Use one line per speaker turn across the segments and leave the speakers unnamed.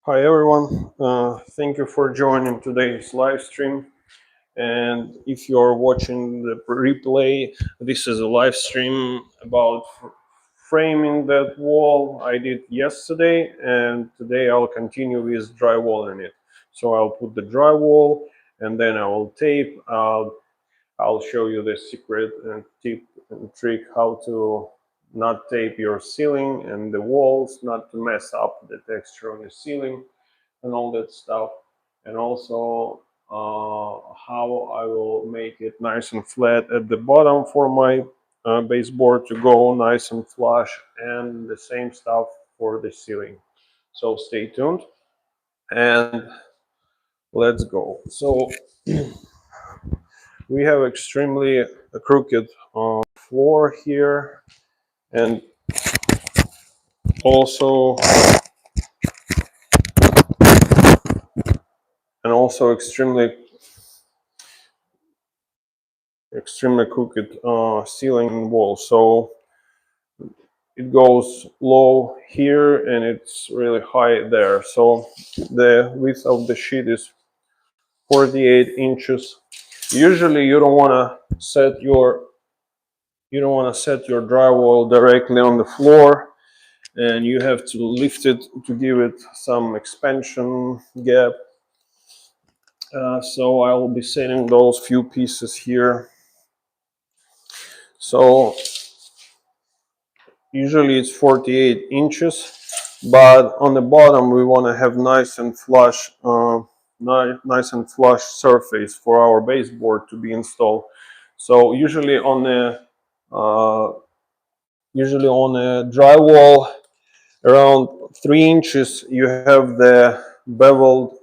Hi everyone, thank you for joining today's live stream. And if you're watching the replay, this is a live stream about framing that wall I did yesterday, and today I'll continue with drywalling it. So I'll put the drywall and then I will tape. I'll show you the secret and tip and trick how to not tape your ceiling and the walls, not to mess up the texture on the ceiling and all that stuff. And also how I will make it nice and flat at the bottom for my baseboard to go nice and flush, and the same stuff for the ceiling. So stay tuned and let's go. So we have extremely crooked floor here, and also extremely crooked ceiling and wall. So it goes low here and it's really high there. So the width of the sheet is 48 inches. Usually you don't want to set your drywall directly on the floor, and you have to lift it to give it some expansion gap. So I will be setting those few pieces here. So usually it's 48 inches, but on the bottom we want to have nice and flush surface for our baseboard to be installed. So usually on a drywall around 3 inches you have the beveled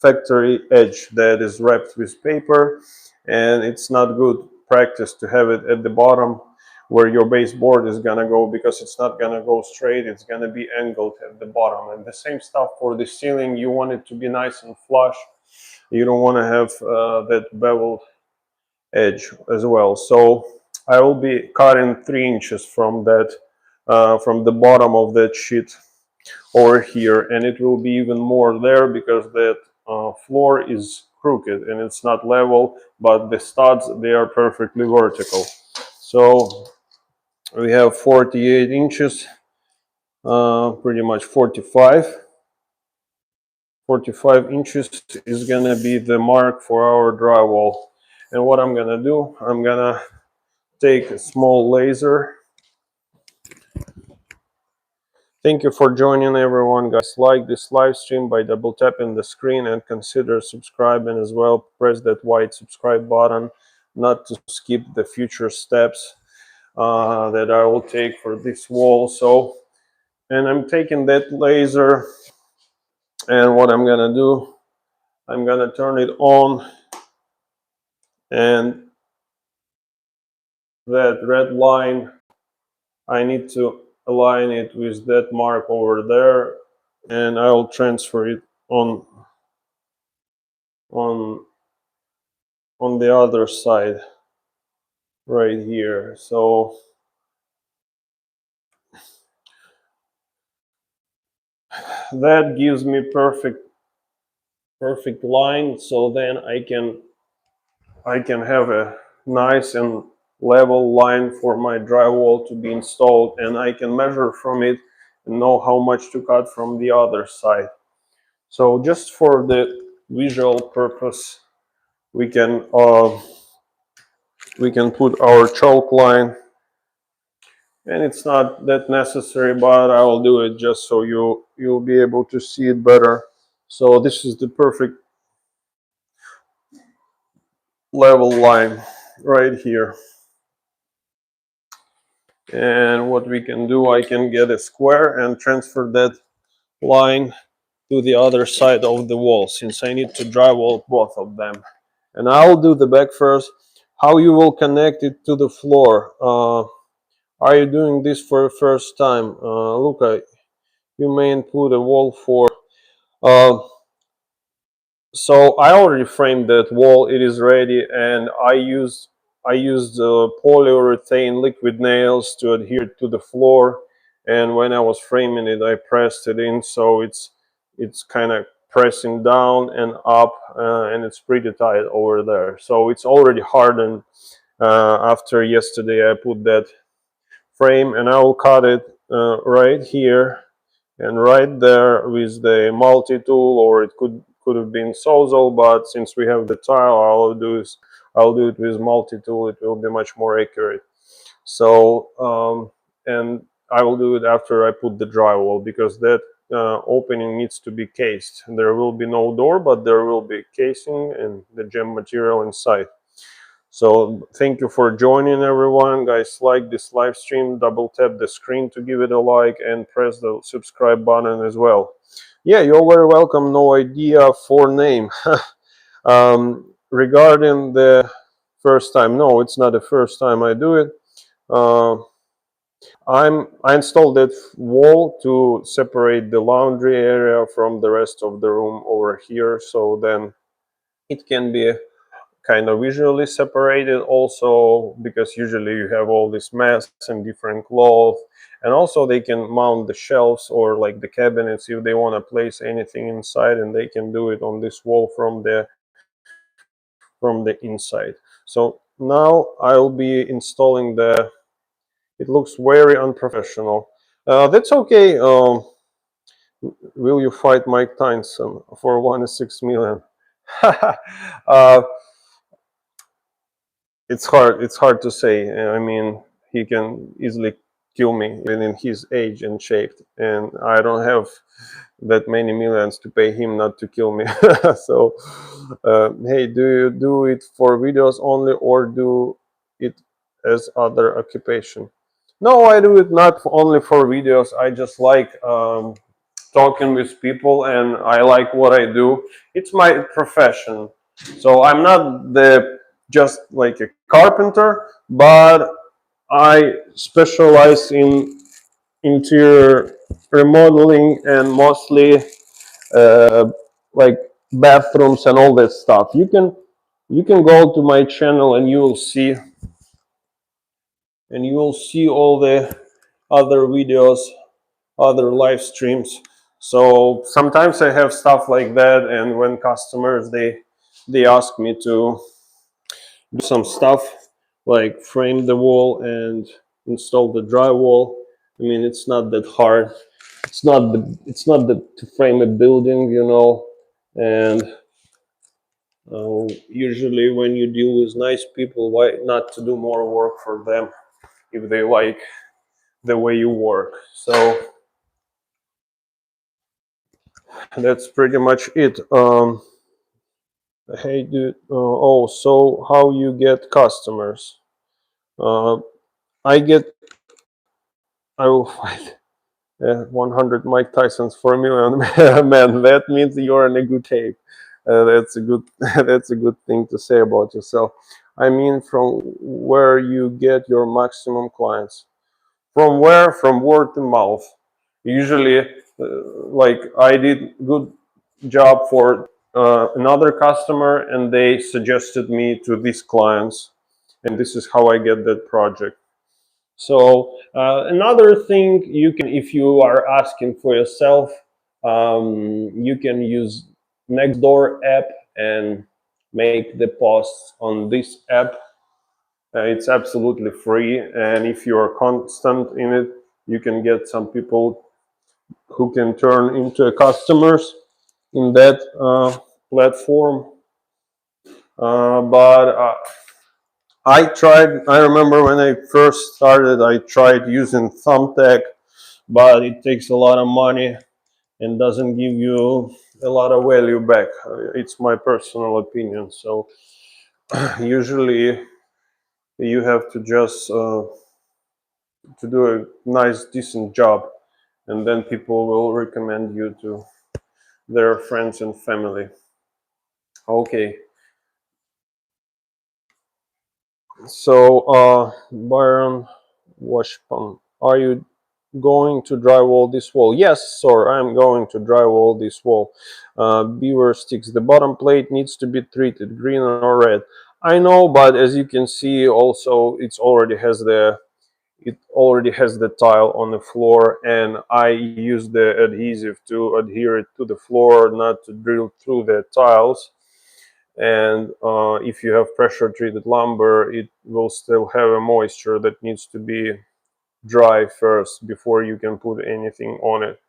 factory edge that is wrapped with paper, and it's not good practice to have it at the bottom where your baseboard is gonna go, because it's not gonna go straight, it's gonna be angled at the bottom. And the same stuff for the ceiling, you want it to be nice and flush. You don't want to have that beveled edge as well. So I will be cutting 3 inches from that from the bottom of that sheet over here, and it will be even more there because that floor is crooked and it's not level, but the studs, they are perfectly vertical. So we have 48 inches, pretty much 45 inches is gonna be the mark for our drywall. And what I'm gonna do, I'm gonna take a small laser. Thank you for joining everyone, guys. Like this live stream by double tapping the screen, and consider subscribing as well. Press that white subscribe button not to skip the future steps that I will take for this wall. So, and I'm taking that laser, and what I'm gonna do, I'm gonna turn it on, and that red line, I need to align it with that mark over there, and I will transfer it on the other side right here. So that gives me perfect line. So then I can have a nice and level line for my drywall to be installed, and I can measure from it and know how much to cut from the other side. So just for the visual purpose, we can put our chalk line, and it's not that necessary, but I will do it just so you'll be able to see it better. So this is the perfect level line right here. And what we can do, I can get a square and transfer that line to the other side of the wall, since I need to drywall both of them. And I'll do the back first. How you will connect it to the floor. Are you doing this for the first time? Luca, you may include a wall for. Uh, so I already framed that wall. It is ready, and I used polyurethane liquid nails to adhere to the floor. And when I was framing it, I pressed it in, so it's it's kind of pressing down and up, and it's pretty tight over there. So it's already hardened. After yesterday I put that frame, and I will cut it right here and right there with the multi-tool, or it could have been Sawzall, but since we have the tile, I'll do it with multi-tool. It will be much more accurate. So and I will do it after I put the drywall, because that opening needs to be cased. There will be no door, but there will be casing and the gem material inside. So thank you for joining, everyone. Guys, like this live stream, double tap the screen to give it a like, and press the subscribe button as well. Yeah, you're very welcome. No idea for name. Regarding the first time, no, it's not the first time I do it. I installed that wall to separate the laundry area from the rest of the room over here, so then it can be kind of visually separated also, because usually you have all this mess and different clothes. And also they can mount the shelves or like the cabinets if they want to place anything inside, and they can do it on this wall from the inside. So now I'll be installing the, it looks very unprofessional. That's okay. Will you fight Mike Tyson for 1.6 million? uh, it's hard to say. I mean, he can easily kill me even in his age and shape, and I don't have that many millions to pay him not to kill me. So hey, do you do it for videos only, or do it as other occupation? No, I do it not only for videos. I just like talking with people, and I like what I do. It's my profession. So I'm not the just like a carpenter, but I specialize in interior remodeling, and mostly like bathrooms and all that stuff. You can go to my channel, and you will see all the other videos, other live streams. So sometimes I have stuff like that, and when customers they ask me to do some stuff like frame the wall and install the drywall. I mean, it's not that hard. It's not the to frame a building, and usually when you deal with nice people, why not to do more work for them if they like the way you work? So that's pretty much it. Hey, dude. Oh, so how you get customers? Uh, I get. I will fight 100 Mike Tysons for a million. Man, that means you're in a good shape. That's a good. That's a good thing to say about yourself. I mean, from where you get your maximum clients? From where? From word to mouth. Usually, like I did good job for another customer, and they suggested me to these clients, and this is how I get that project. So another thing you can, if you are asking for yourself, you can use Nextdoor app and make the posts on this app. It's absolutely free, and if you are constant in it, you can get some people who can turn into customers in that platform. But I remember when I first started, I tried using Thumbtack, but it takes a lot of money and doesn't give you a lot of value back. It's my personal opinion. So usually you have to just to do a nice, decent job, and then people will recommend you to their friends and family. Okay. So, Byron Washpun, are you going to drywall this wall? Yes, sir, I'm going to drywall this wall. Beaver sticks. The bottom plate needs to be treated green or red. I know, but as you can see, also it already has the it already has the tile on the floor, and I use the adhesive to adhere it to the floor, not to drill through the tiles. And if you have pressure treated lumber, it will still have a moisture that needs to be dry first before you can put anything on it.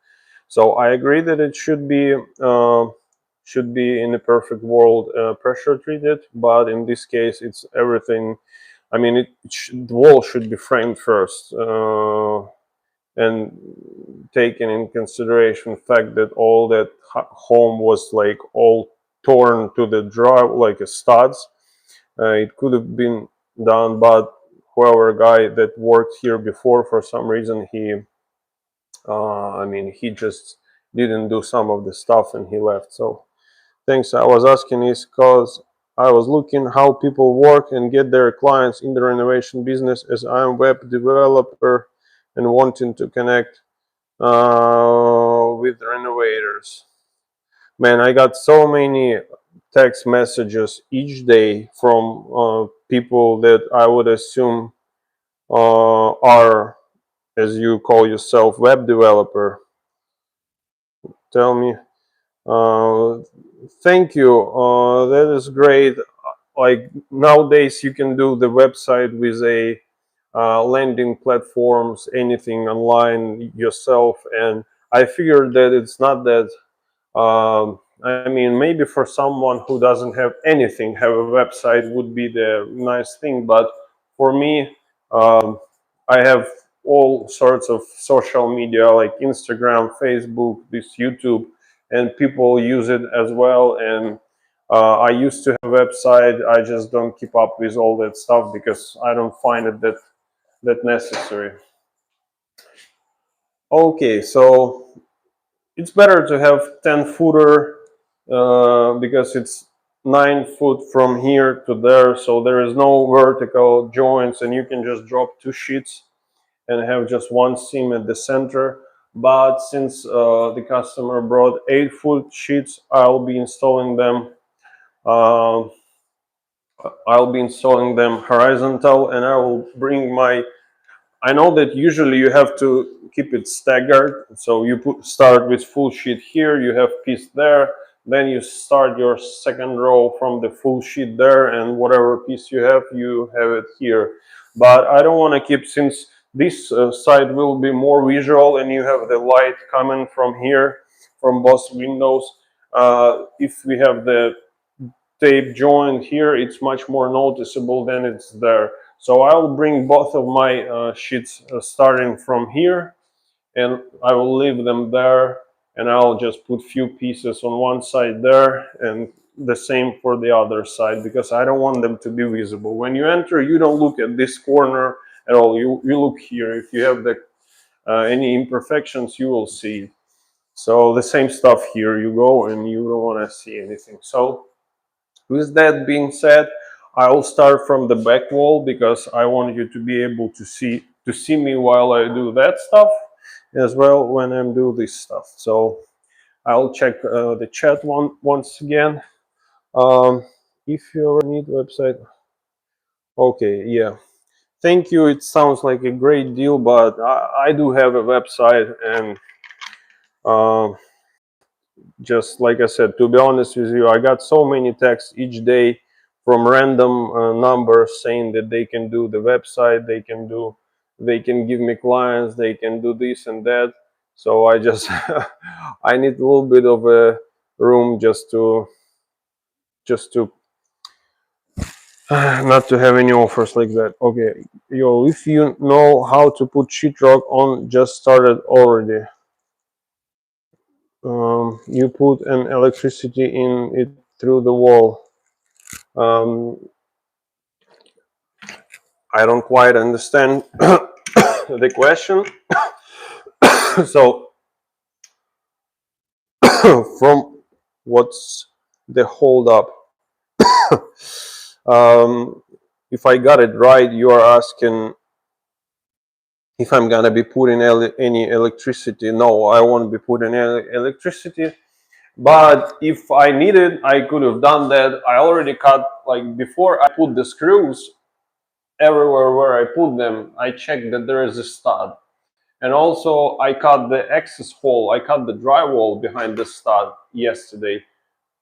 So I agree that it should be in a perfect world pressure treated, but in this case it's everything. I mean, the wall should be framed first, and taking in consideration the fact that all that home was like all torn to the drive like a studs. It could have been done, but whoever guy that worked here before, for some reason I mean, he just didn't do some of the stuff and he left. So things I was asking is because I was looking how people work and get their clients in the renovation business, as I'm a web developer and wanting to connect with renovators. Man, I got so many text messages each day from people that I would assume are, as you call yourself, web developer. Tell me, uh, thank you. That is great. Like nowadays, you can do the website with a landing platforms, anything online yourself, and I figured that it's not that. I mean, maybe for someone who doesn't have anything, have a website would be the nice thing. But for me, I have all sorts of social media like Instagram, Facebook, this YouTube, and people use it as well. And I used to have a website. I just don't keep up with all that stuff because I don't find it that necessary. Okay, so it's better to have 10 footer because it's 9 foot from here to there, so there is no vertical joints, and you can just drop two sheets and have just one seam at the center. But since the customer brought 8 foot sheets, uh, I'll be installing them horizontal, and I will bring my. I know that usually you have to keep it staggered. So you start with full sheet here, you have piece there, then you start your second row from the full sheet there, and whatever piece you have it here. But I don't want to keep, since this side will be more visual and you have the light coming from here, from both windows. If we have the tape joint here, it's much more noticeable than it's there. So I'll bring both of my sheets starting from here, and I will leave them there, and I'll just put few pieces on one side there and the same for the other side, because I don't want them to be visible. When you enter, you don't look at this corner at all. You look here. If you have any imperfections, you will see it. So the same stuff here. You go and you don't want to see anything. So with that being said, I will start from the back wall because I want you to be able to see me while I do that stuff as well when I'm doing this stuff. So I'll check the chat once again. Um, if you ever need website, okay, yeah. Thank you. It sounds like a great deal, but I do have a website, and um, just like I said, to be honest with you, I got so many texts each day from random numbers saying that they can do the website, they can give me clients, they can do this and that. So I just, I need a little bit of a room just to, not to have any offers like that. Okay, yo, if you know how to put sheetrock on, just started already. You put an electricity in it through the wall. Um, I don't quite understand the question. So, from what's the hold up? um, if I got it right, you are asking if I'm gonna be putting any electricity. No, I won't be putting any electricity. But if I needed, I could have done that. I already cut, like before I put the screws, everywhere where I put them, I check that there is a stud. And also I cut the access hole, I cut the drywall behind the stud yesterday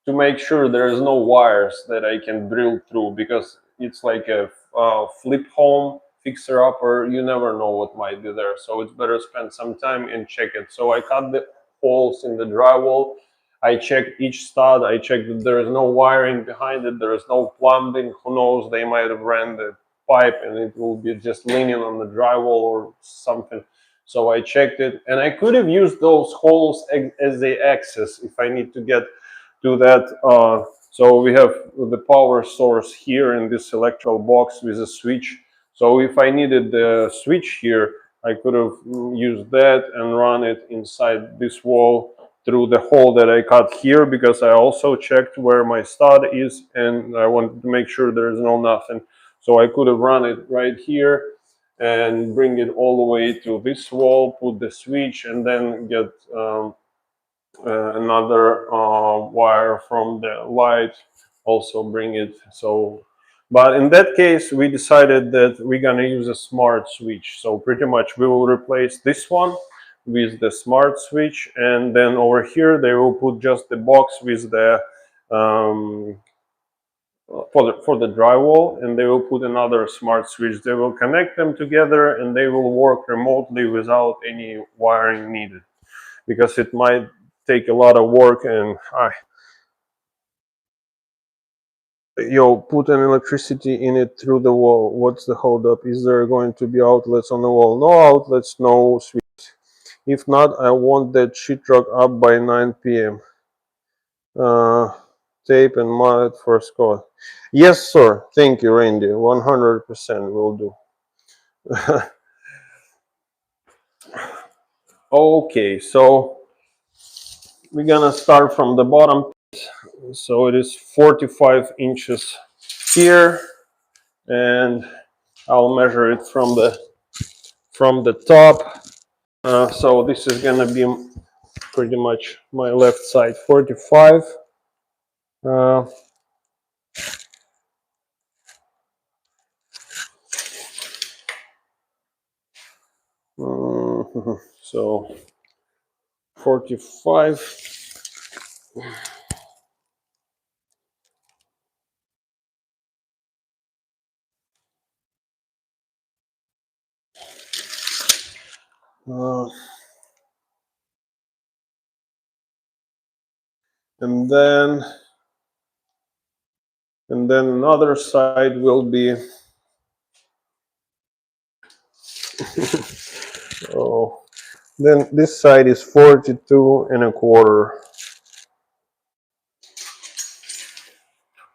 to make sure there is no wires that I can drill through, because it's like a flip home fixer upper. You never know what might be there, so it's better spend some time and check it. So I cut the holes in the drywall. I checked each stud. I checked that there is no wiring behind it. There is no plumbing. Who knows? They might have ran the pipe and it will be just leaning on the drywall or something. So I checked it, and I could have used those holes as the access if I need to get to that. So we have the power source here in this electrical box with a switch. So if I needed the switch here, I could have used that and run it inside this wall through the hole that I cut here, because I also checked where my stud is and I wanted to make sure there is no nothing. So I could have run it right here and bring it all the way to this wall, put the switch, and then get another wire from the light, also bring it. So, but in that case we decided that we're gonna use a smart switch. So pretty much we will replace this one with the smart switch, and then over here they will put just the box with the for the drywall, and they will put another smart switch. They will connect them together and they will work remotely without any wiring needed, because it might take a lot of work. And put an electricity in it through the wall. What's the holdup? Is there going to be outlets on the wall? No outlets, no switch. If not, I want that sheetrock up by 9 p.m. Tape and mount it for Scott. Yes, sir. Thank you, Randy. 100% will do. Okay, so we're gonna start from the bottom. So it is 45 inches here, and I'll measure it from the top. So this is gonna be pretty much my left side, 45. So 45. And then another side will be oh, then this side is 42 and a quarter.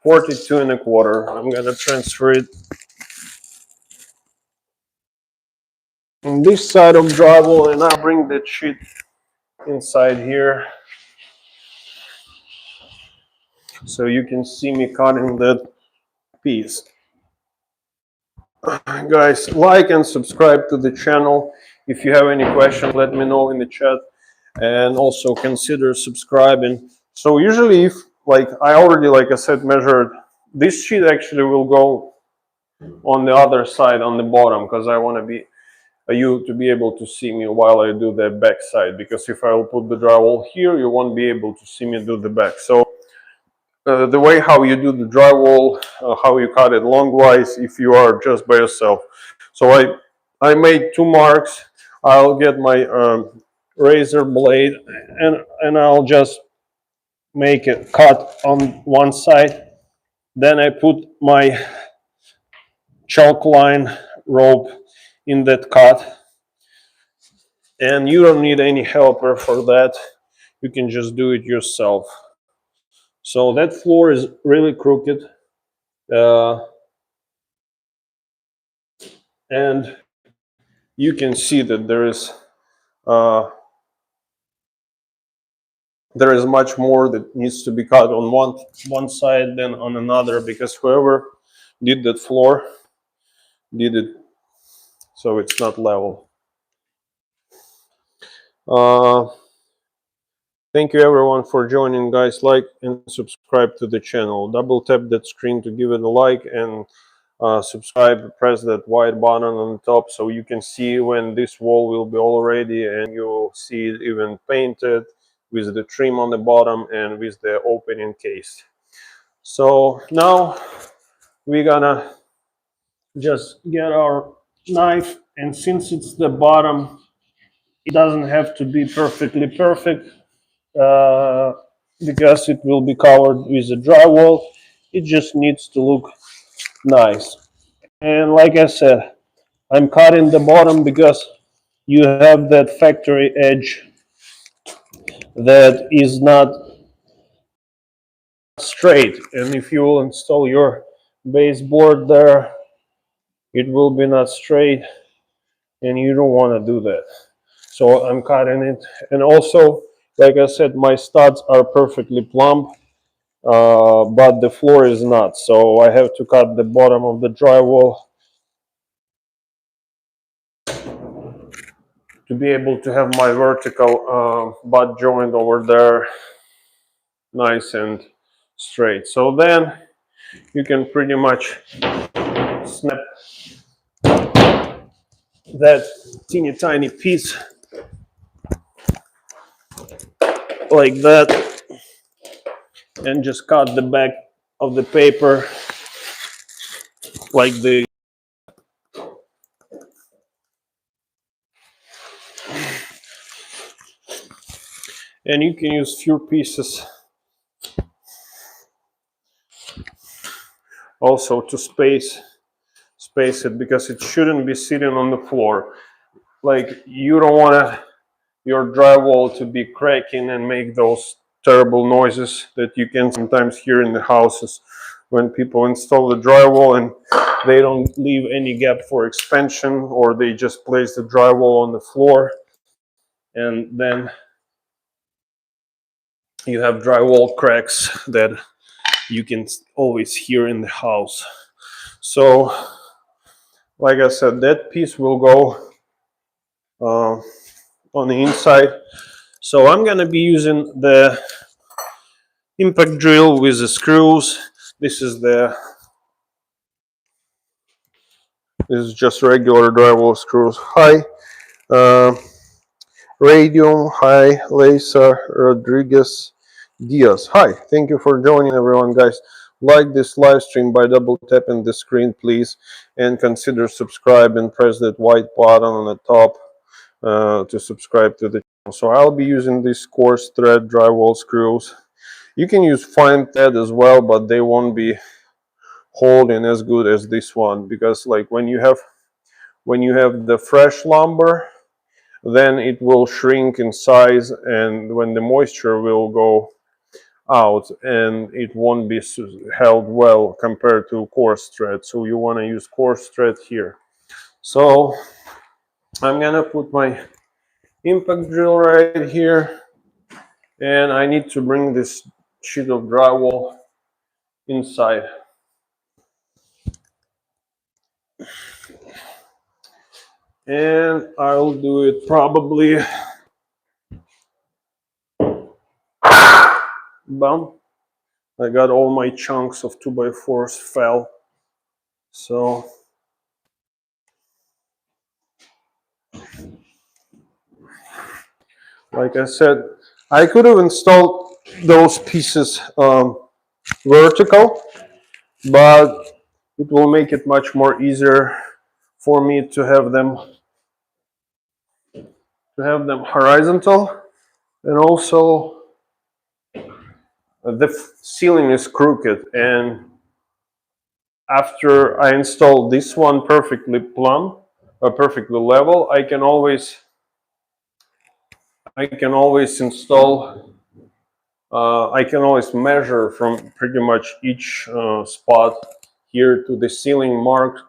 42 and a quarter. I'm gonna transfer it on this side of drywall, and I'll bring the sheet inside here so you can see me cutting that piece. Guys, like and subscribe to the channel. If you have any questions, let me know in the chat, and also consider subscribing. So usually, if like I already, like I said, measured, this sheet actually will go on the other side on the bottom, because I want to be you to be able to see me while I do the back side, because if I will put the drywall here, you won't be able to see me do the back. So the way how you do the drywall, how you cut it longwise if you are just by yourself. So I made 2 marks. I'll get my razor blade, and I'll just make a cut on one side. Then I put my chalk line rope in that cut, and you don't need any helper for that. You can just do it yourself. So that floor is really crooked, and you can see that there is much more that needs to be cut on one side than on another, because whoever did that floor did it so it's not level. Thank you everyone for joining, guys. Like and subscribe to the channel. Double tap that screen to give it a like, and subscribe, press that white button on the top so you can see when this wall will be all ready, and you will see it even painted with the trim on the bottom and with the opening case. So now we're gonna just get our knife, and since it's the bottom, it doesn't have to be perfectly perfect uh, because it will be covered with a drywall. It just needs to look nice. And like I said, I'm cutting the bottom because you have that factory edge that is not straight, and if you will install your baseboard there, it will be not straight, and you don't want to do that. So I'm cutting it. And also, like I said, my studs are perfectly plumb, but the floor is not, so I have to cut the bottom of the drywall to be able to have my vertical butt joint over there nice and straight. So then you can pretty much snap that teeny tiny piece like that and just cut the back of the paper like the, and you can use few pieces also to space it, because it shouldn't be sitting on the floor. Like, you don't want your drywall to be cracking and make those terrible noises that you can sometimes hear in the houses when people install the drywall and they don't leave any gap for expansion, or they just place the drywall on the floor, and then you have drywall cracks that you can always hear in the house. So like I said, that piece will go on the inside. So I'm gonna be using the impact drill with the screws. This is just regular drywall screws. Hi, uh, Radium. Hi, Lisa Rodriguez Diaz. Hi, thank you for joining, everyone, guys. Like this live stream by double tapping the screen, please, and consider subscribe and press that white button on the top to subscribe to the channel. So I'll be using these coarse thread drywall screws. You can use fine thread as well, but they won't be holding as good as this one, because like when you have the fresh lumber, then it will shrink in size, and when the moisture will go out, and it won't be held well compared to coarse thread. So you want to use coarse thread here. So I'm gonna put my impact drill right here, and I need to bring this sheet of drywall inside. And I'll do it probably, bam, I got all my chunks of 2x4s fell. So like I said, I could have installed those pieces vertical, but it will make it much more easier for me to have them horizontal. And also the ceiling is crooked, and after I install this one perfectly plumb, perfectly level, I can always install, I can always measure from pretty much each spot here to the ceiling mark,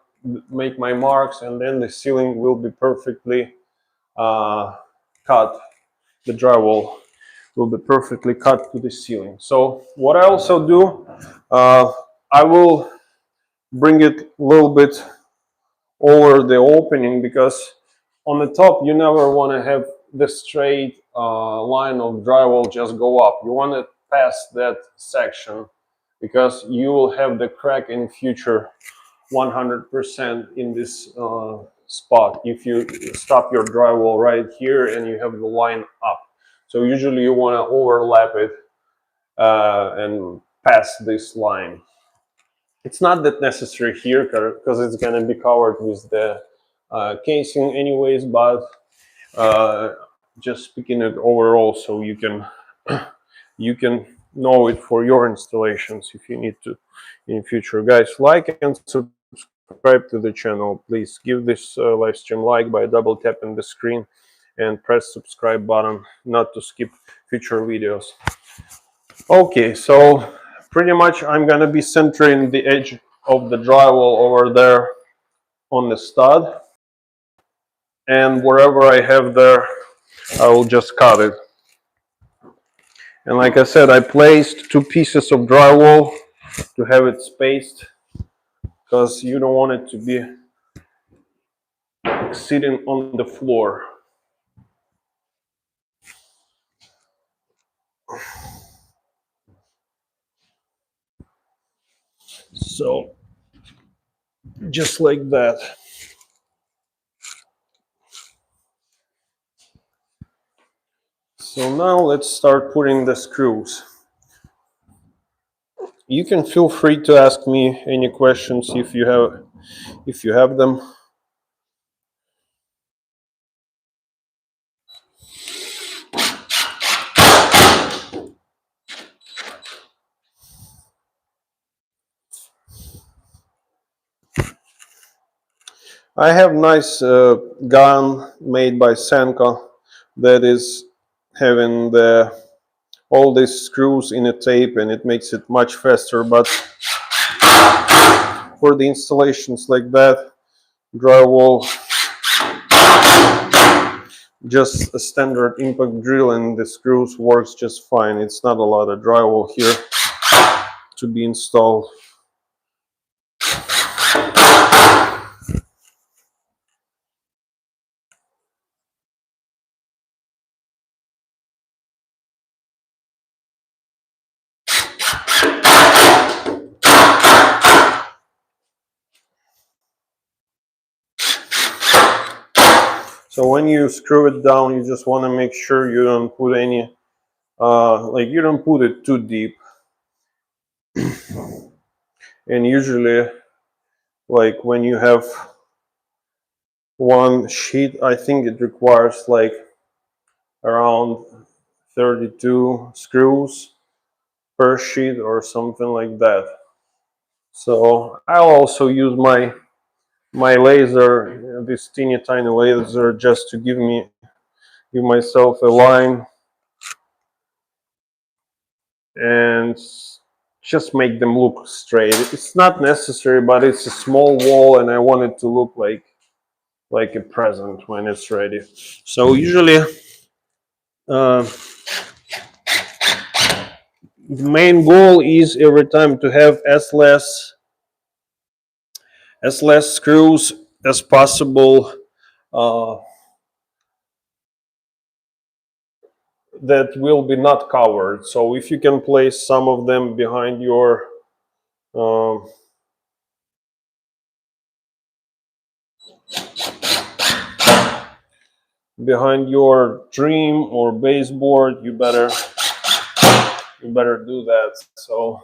make my marks, and then the ceiling will be perfectly cut. The drywall will be perfectly cut to the ceiling. So what I also do, I will bring it a little bit over the opening, because on the top you never want to have the straight line of drywall just go up. You want to pass that section, because you will have the crack in future 100% in this spot if you stop your drywall right here and you have the line up. So usually you want to overlap it and pass this line. It's not that necessary here because it's going to be covered with the casing anyways, but just speaking it overall so you can you can know it for your installations if you need to in future. Guys, like and subscribe to the channel. Please give this live stream like by double tapping the screen and press subscribe button not to skip future videos. Okay, so pretty much I'm gonna be centering the edge of the drywall over there on the stud, and wherever I have there I will just cut it. And like I said, I placed 2 pieces of drywall to have it spaced because you don't want it to be sitting on the floor. So just like that. So now let's start putting the screws. You can feel free to ask me any questions if you have them. I have nice gun made by Senko that is having all these screws in a tape, and it makes it much faster. But for the installations like that, drywall, just a standard impact drill and the screws works just fine. It's not a lot of drywall here to be installed. So when you screw it down, you just want to make sure you don't put any, you don't put it too deep. And usually, like when you have one sheet, I think it requires like around 32 screws per sheet or something like that. So I'll also use my laser, this teeny tiny laser, just to give myself a line and just make them look straight. It's not necessary, but it's a small wall and I want it to look like a present when it's ready. So usually the main goal is every time to have as less screws as possible that will be not covered. So if you can place some of them behind your trim or baseboard, you better do that. So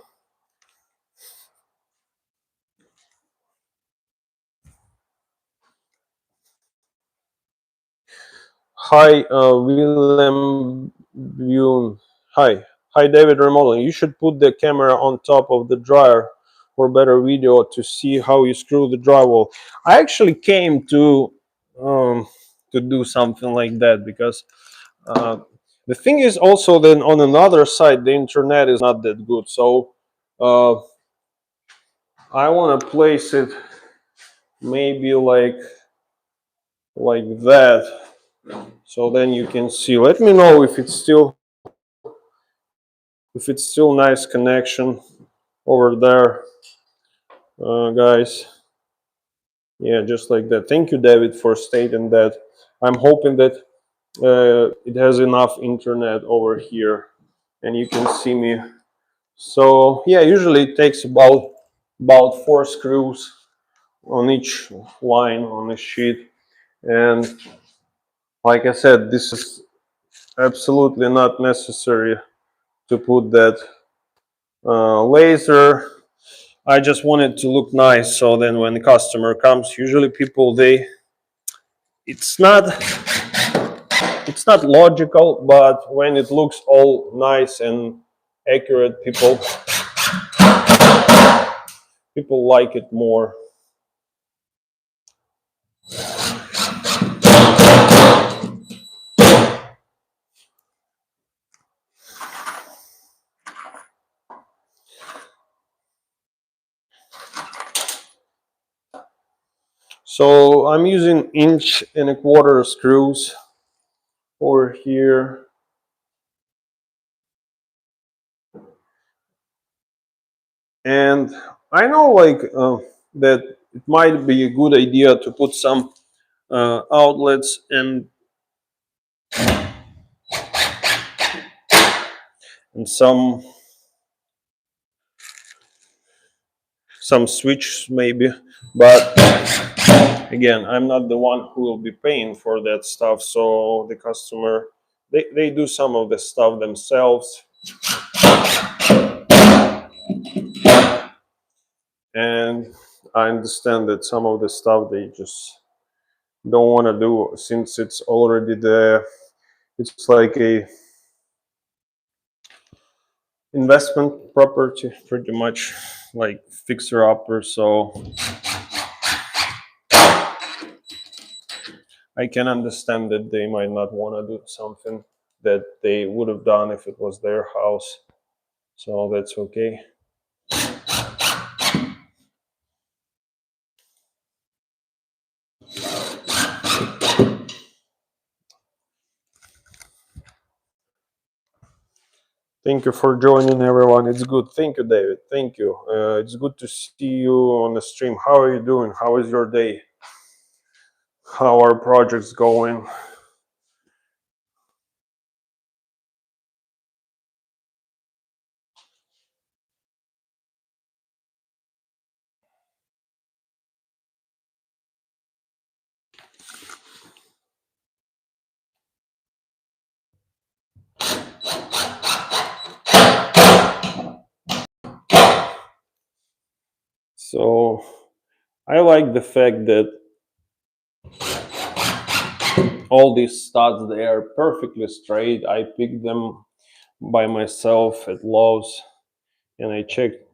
hi, Willem Bune. Hi, David Remodeling. You should put the camera on top of the dryer for better video to see how you screw the drywall. I actually came to do something like that because the thing is also then on another side the internet is not that good. So I want to place it maybe like that. So then you can see. Let me know if it's still nice connection over there, guys. Yeah, just like that. Thank you, David, for stating that. I'm hoping that it has enough internet over here and you can see me. So yeah, usually it takes about 4 screws on each line on the sheet. And like I said, this is absolutely not necessary to put that laser. I just want it to look nice, so then when the customer comes, usually people it's not it's not logical, but when it looks all nice and accurate, people like it more. So I'm using 1.25 screws over here. And I know that it might be a good idea to put some outlets and some switch maybe, but again, I'm not the one who will be paying for that stuff, so the customer, they do some of the stuff themselves. And I understand that some of the stuff they just don't want to do since it's already there. It's like a investment property, pretty much like fixer upper. So I can understand that they might not want to do something that they would have done if it was their house. So that's okay. Thank you for joining, everyone. It's good. Thank you, David. Thank you. It's good to see you on the stream. How are you doing? How is your day? How are projects going? So I like the fact that all these studs, they are perfectly straight. I picked them by myself at Lowe's, and I checked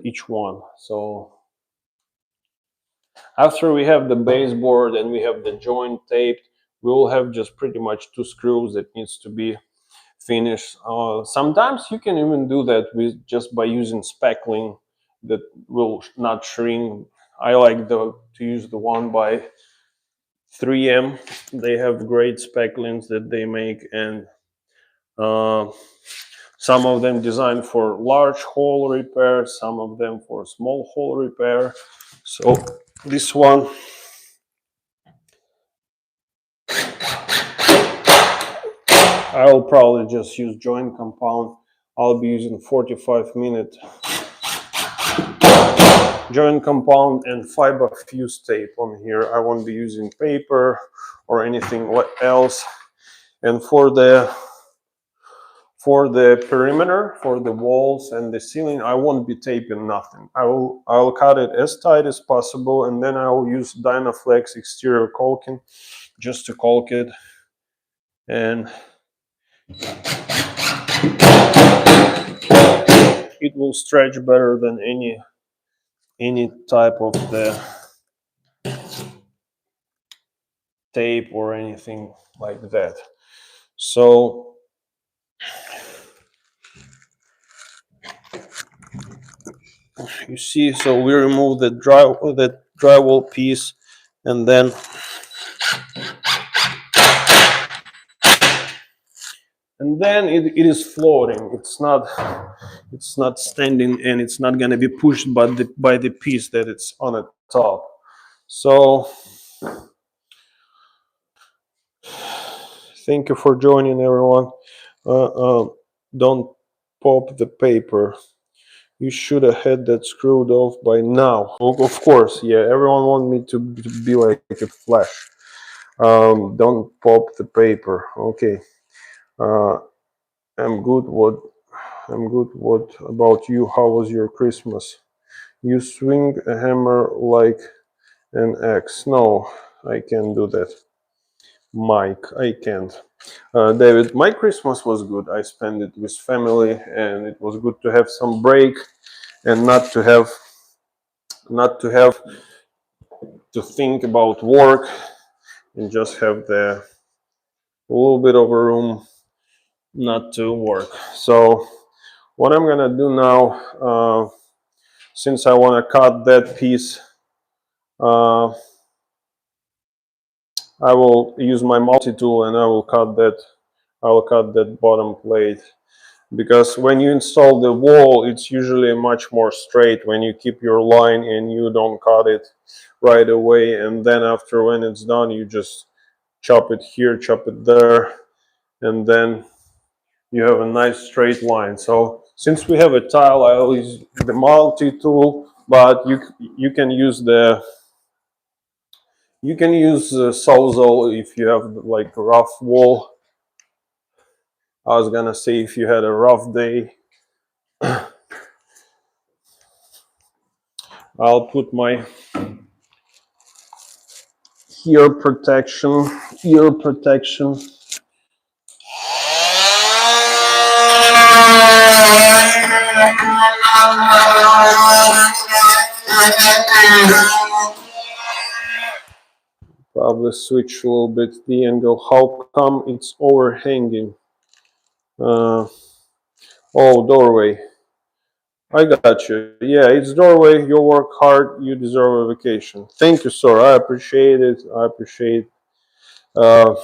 each one. So after we have the baseboard and we have the joint taped, we will have just pretty much 2 screws that needs to be finished. Sometimes you can even do that with just by using spackling that will not shrink. I like to use the one by 3M. They have great spacklings that they make, and uh, some of them designed for large hole repair, some of them for small hole repair. So this one, I'll probably just use joint compound. I'll be using 45-minute joint compound and fiber fuse tape on here. I won't be using paper or anything else. And for the perimeter, for the walls and the ceiling, I won't be taping nothing. I'll cut it as tight as possible, and then I'll use Dynaflex exterior caulking just to caulk it. And it will stretch better than any type of the tape or anything like that. So you see, so we remove the drywall piece, and then it is floating. It's not standing, and it's not going to be pushed by the piece that it's on the top. So thank you for joining, everyone. Don't pop the paper. You should have had that screwed off by now. Of course, yeah. Everyone want me to be like a flash. Don't pop the paper. Okay. Uh, I'm good. I'm good. What about you? How was your Christmas? You swing a hammer like an axe. No, I can't do that. Mike, I can't. David, my Christmas was good. I spent it with family, and it was good to have some break and not to have to think about work and just have the a little bit of a room not to work. So what I'm gonna do now, since I want to cut that piece, uh, I will use my multi-tool and I will cut that bottom plate, because when you install the wall, it's usually much more straight when you keep your line and you don't cut it right away, and then after, when it's done, you just chop it here, chop it there, and then you have a nice straight line. So since we have a tile, I will use the multi-tool, but you can use Sawzall if you have like a rough wall. I was gonna say if you had a rough day. I'll put my ear protection. Probably switch a little bit the angle. How come it's overhanging? Oh, doorway. I got you. Yeah, it's doorway. You work hard. You deserve a vacation. Thank you, sir. I appreciate it. Uh,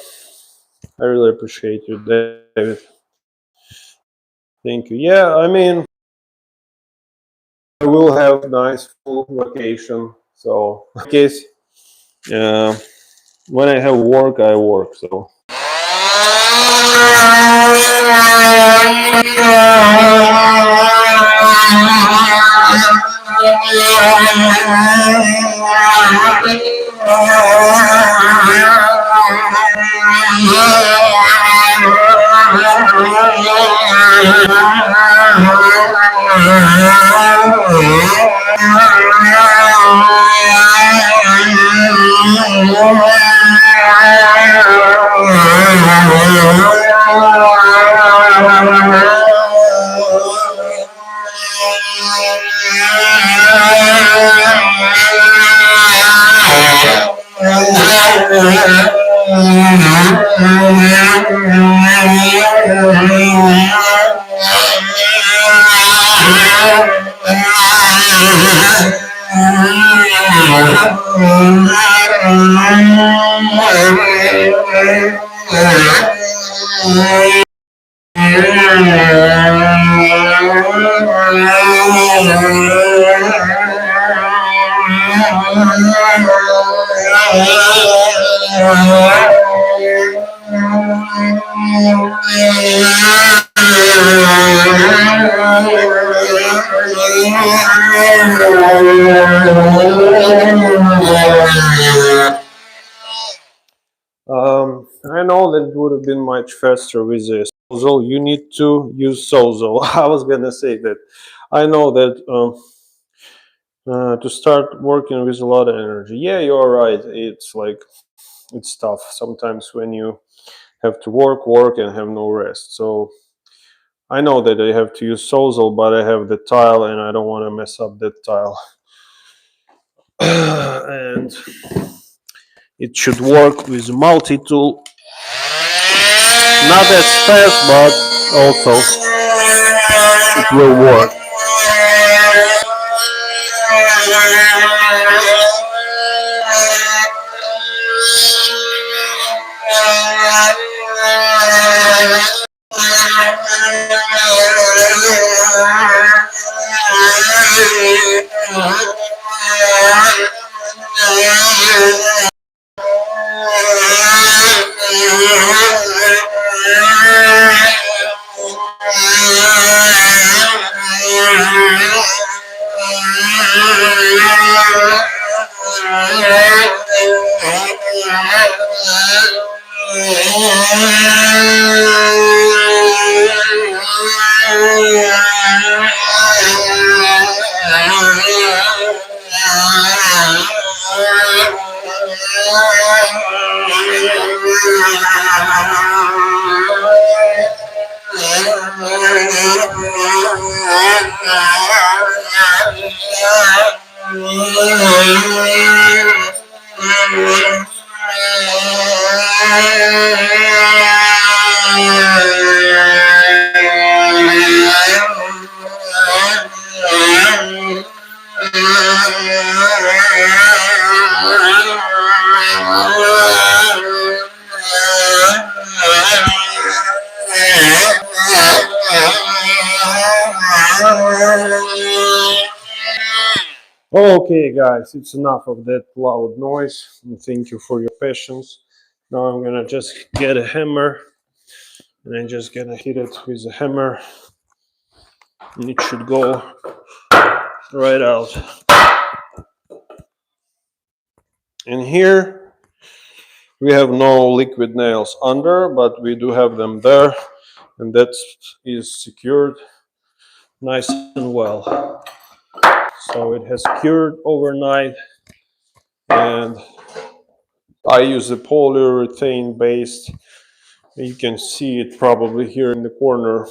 I really appreciate you, David. Thank you. Yeah, I mean, I will have nice full vacation. So, in case, uh, when I have work, I work. So. I know that it would have been much faster with this. Sawzall, you need to use Sawzall. I was gonna say that. I know that to start working with a lot of energy. Yeah, you're right. It's tough sometimes when you have to work, and have no rest. So I know that I have to use Sawzall, but I have the tile, and I don't want to mess up that tile. And it should work with multi-tool. Not as fast, but also it will work. Okay, guys, it's enough of that loud noise. And thank you for your patience. Now I'm gonna just get a hammer and I'm just gonna hit it with a hammer, and it should go right out. And here we have no liquid nails under, but we do have them there, and that is secured nice and well. So it has cured overnight, and I use a polyurethane based. You can see it probably here in the corner.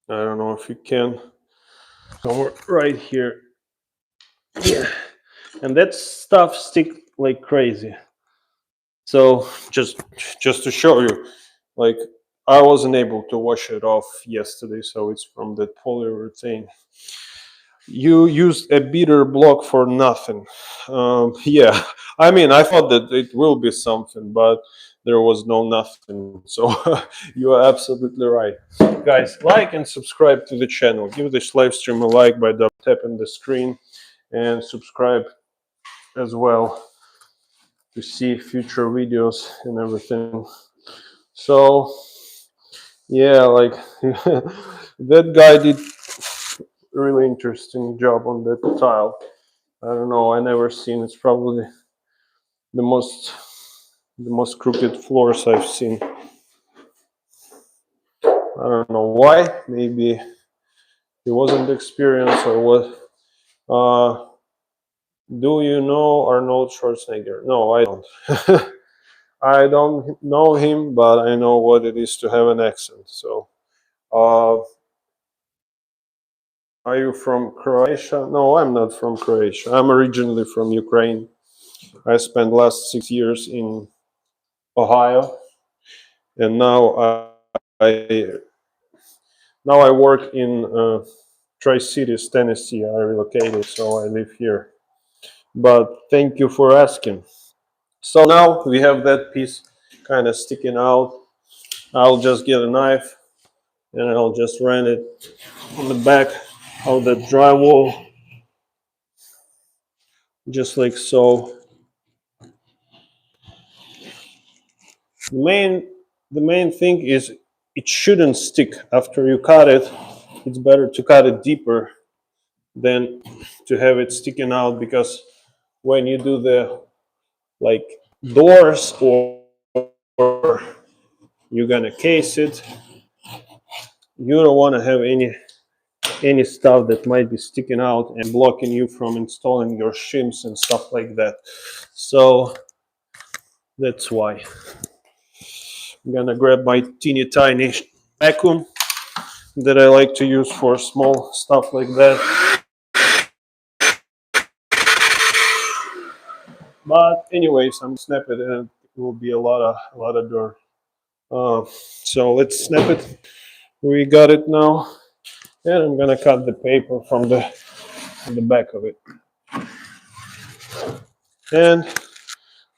I don't know if you can. Somewhere right here. Yeah. And that stuff stick like crazy. So just to show you, like I wasn't able to wash it off yesterday, so it's from that polyurethane. You used a beater block for nothing. Yeah, I mean, I thought that it will be something, but there was no nothing. So you are absolutely right. Guys, like and subscribe to the channel. Give this live stream a like by tapping the screen, and subscribe as well to see future videos and everything. So yeah, like that guy did really interesting job on that tile. I don't know, I never seen. It's probably the most crooked floors I've seen. I don't know why. Maybe he wasn't experienced or what. Do you know Arnold Schwarzenegger? No, I don't. I don't know him, but I know what it is to have an accent. So, are you from Croatia? No, I'm not from Croatia. I'm originally from Ukraine. I spent last 6 years in Ohio, and I now I work in Tri-Cities, Tennessee. I relocated, so I live here. But thank you for asking. So now we have that piece kind of sticking out. I'll just get a knife and I'll just run it on the back of the drywall, just like so. The main thing is it shouldn't stick after you cut it. It's better to cut it deeper than to have it sticking out, because when you do the like doors, or you're gonna case it, you don't want to have any stuff that might be sticking out and blocking you from installing your shims and stuff like that. So that's why I'm gonna grab my teeny tiny vacuum that I like to use for small stuff like that. But anyways, I'm snap it and it will be a lot of dirt. So let's snap it. We got it now, and I'm gonna cut the paper from the back of it. And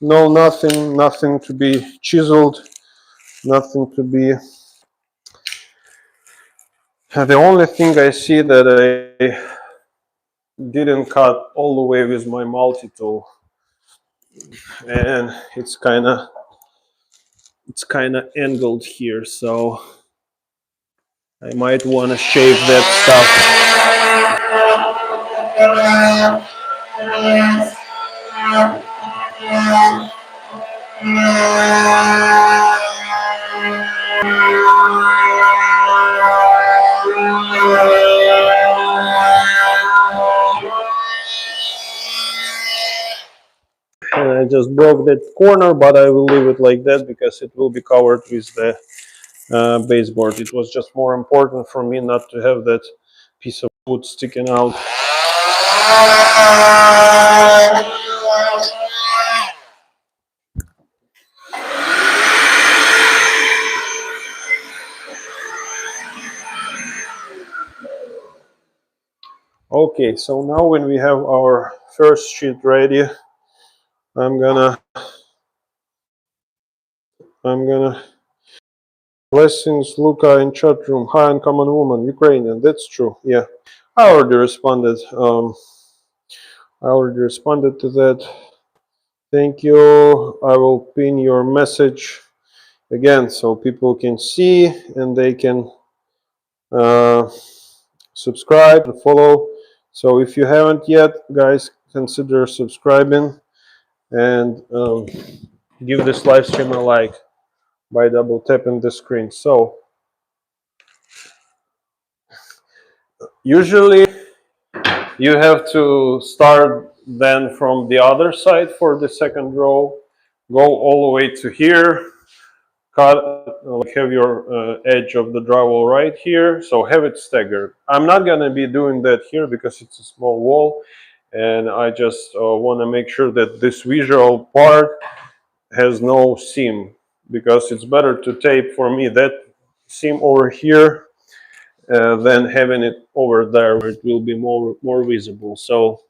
no, nothing to be chiseled, nothing to be. The only thing I see that I didn't cut all the way with my multi-tool, and it's kind of angled here, so I might want to shave that And I just broke that corner, but I will leave it like that because it will be covered with the baseboard. It was just more important for me not to have that piece of wood sticking out. Okay, so now when we have our first sheet ready, I'm gonna blessings, Luca in chat room. Hi, uncommon woman, Ukrainian. That's true. Yeah, I already responded. I already responded to that. Thank you. I will pin your message again so people can see and they can uh, subscribe and follow. So if you haven't yet, guys, consider subscribing and give this live stream a like by double tapping the screen. So usually you have to start then from the other side for the second row, go all the way to here, cut, like have your edge of the drywall right here, so have it staggered. I'm not gonna be doing that here because it's a small wall, and I just want to make sure that this visual part has no seam, because it's better to tape for me that seam over here than having it over there where it will be more visible. So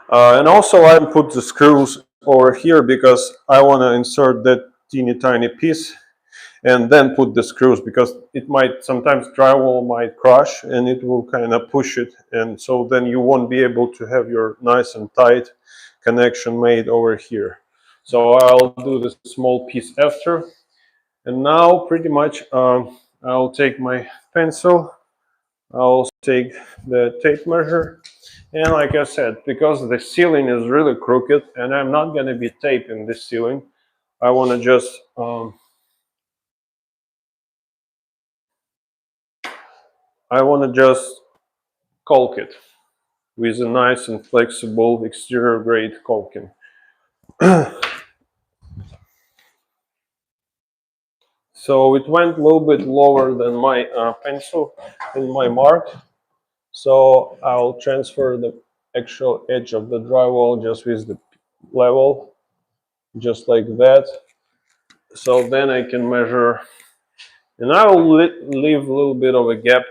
and also I put the screws over here because I want to insert that teeny tiny piece and then put the screws, because it might sometimes drywall might crush and it will kind of push it, and so then you won't be able to have your nice and tight connection made over here. So I'll do this small piece after, and now pretty much I'll take my pencil, I'll take the tape measure, and like I said, because the ceiling is really crooked and I'm not going to be taping this ceiling, I want to just caulk it with a nice and flexible exterior grade caulking. So it went a little bit lower than my pencil in my mark. So I'll transfer the actual edge of the drywall just with the level, just like that. So then I can measure, and I will leave a little bit of a gap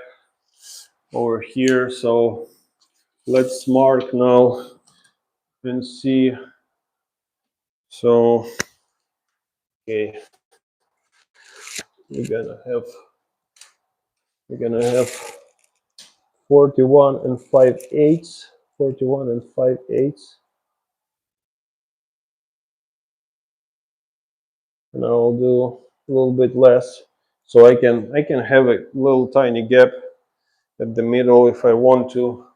over here. So let's mark now and see. So, okay, we're gonna have 41 and 5/8, 41 and 5/8, and I'll do a little bit less, so I can have a little tiny gap at the middle if I want to.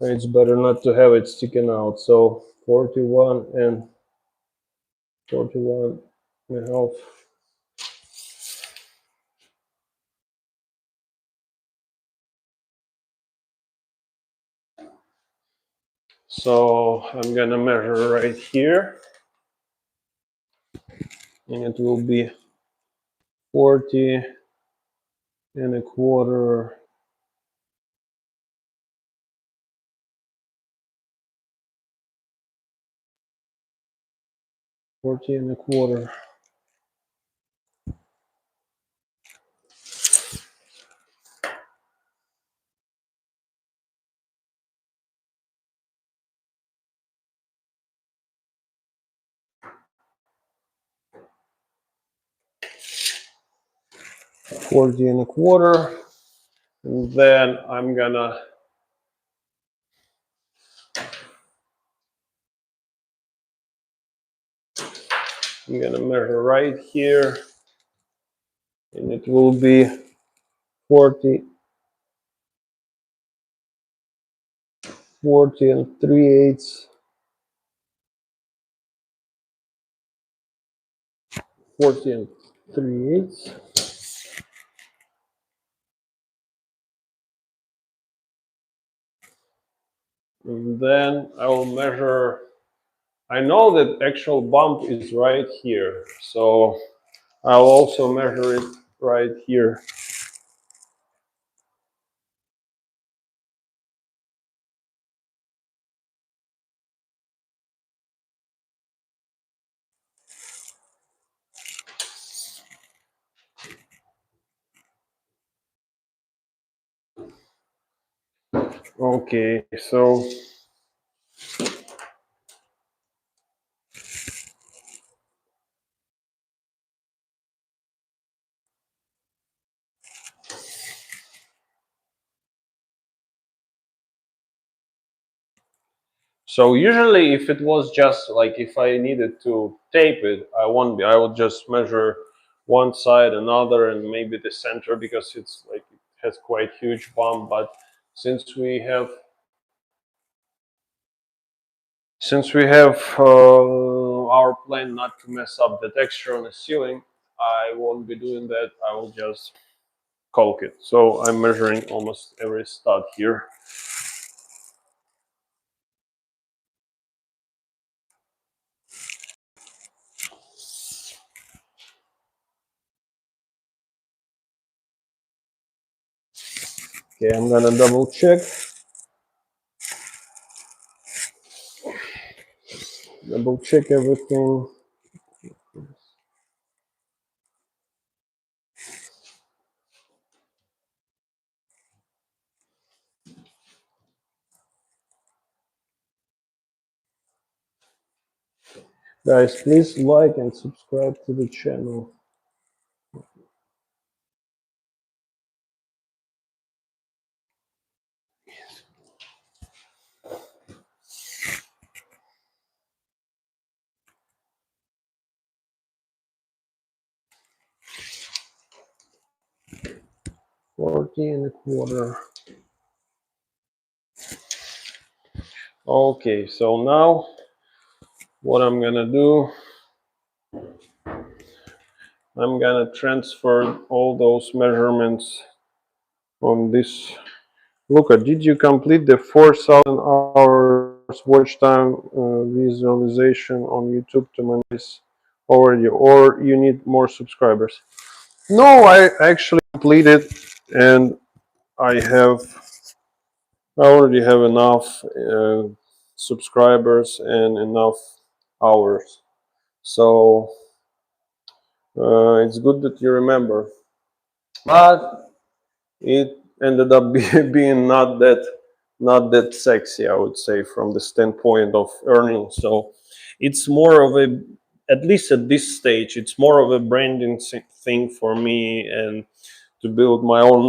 It's better not to have it sticking out. So 41 and 41 and a half. So I'm gonna measure right here, and it will be 40 and a quarter. 40 and a quarter. Forty and a quarter. And then I'm gonna measure right here, and it will be 40, 40 and 3/8, 40 and 3/8. And then I will measure I know that actual bump is right here, so I'll also measure it right here. Okay, so usually if it was just like if I needed to tape it, I won't be. I would just measure one side, another, and maybe the center because it's like it has quite huge bump. But since we have our plan not to mess up the texture on the ceiling, I won't be doing that. I will just caulk it. So I'm measuring almost every stud here. Okay, I'm gonna double check everything. Guys, please like and subscribe to the channel. 40 1/4. Okay, so now what I'm gonna do, I'm gonna transfer all those measurements on this. Luca, did you complete the 4,000 hours watch time visualization on YouTube to monetize already, or you need more subscribers? No, I actually completed, and I have I already have enough subscribers and enough hours. So it's good that you remember. But it ended up being not that sexy, I would say, from the standpoint of earning. So it's more of a, at least at this stage, it's more of a branding thing for me and to build my own